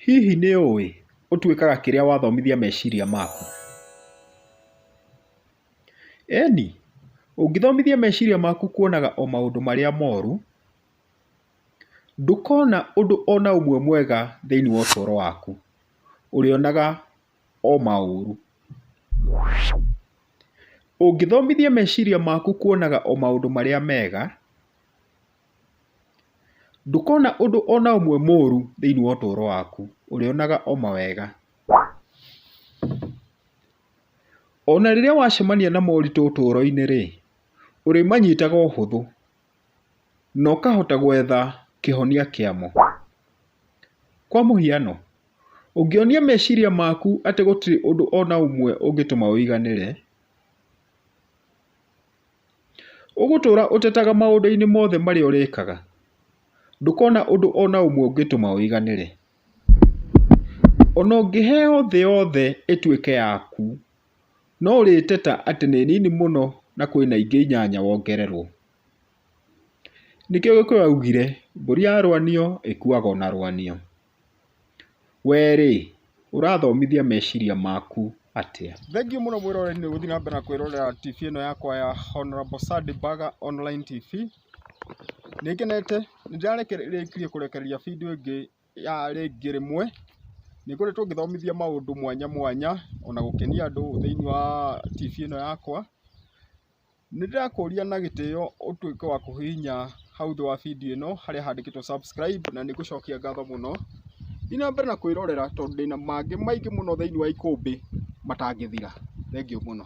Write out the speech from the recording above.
Hihi nĩ ũĩ ũtuĩkaga kĩrĩa wathomithia meciria maku? Ĩni, ũngĩthomithia meciria maku kuonaga o maũndũ marĩa moru, ndũkona ũndũ ona ũmwe mwega thĩinĩ wa ũtũũro waku, ũrĩonaga o maũru. Ũngĩthomithia meciria maku kuonaga o maũndũ marĩa mega, ndũkona ũndũ ona ũmwe mũru thĩinĩ wa ũtũũro waku, ũrĩonaga o mawega. Ona rĩrĩa wacemania na moritũ ũtũũro-inĩ rĩ, ũrĩmanyitaga o ũhũthũ, na ũkahota gwetha kĩhonia kĩamo. Kwa mũhiano, ũngĩonia meciria maku atĩ gũtirĩ ũndũ ona ũmwe ũngĩtũma ũiganĩre, ũgũtũũra ũtetaga maũndũ-inĩ mothe marĩa ũrĩkaga, ndũkona ũndũ ona ũmwe ũngĩtũma ũiganĩre. Ona ũngĩheo thĩ yothe ĩtuĩke yaku, no ũrĩteta atĩ nĩ nini mũno na kwĩna ingĩ inyanya wongererwo. Nĩkĩo Gĩkũyũ augire, mbũri yarwanio ĩkuaga ona rwanio. We rĩ, ũrathomithia meciria maku atĩa? Thengiũ mũno mwĩroreri nĩ gũthiĩ na mbere na kwĩrorera TV ĩno yakwa ya Honorable Sadi Baga Online TV. Nĩngenete, nĩndĩrarĩkirie kũrekereria video ĩngĩ ya rĩngĩ rĩmwe. Nĩngoretwo ngĩthomithia maũndũ mwanya mwanya, ona gũkenia andũ thĩinĩ wa TV ĩno yakwa. Nĩndĩrakũria na gĩtĩo ũtuĩke wa kũhihinya hau thĩ wa video ĩno harĩa handĩkĩtwo subscribe, na nĩngũcokia ngatho mũno. Thiĩ na mbere na kwĩrorera tondũ ndĩna mangĩ maingĩ mũno thĩinĩ wa ikũmbĩ matangĩthira. Thengiũ mũno.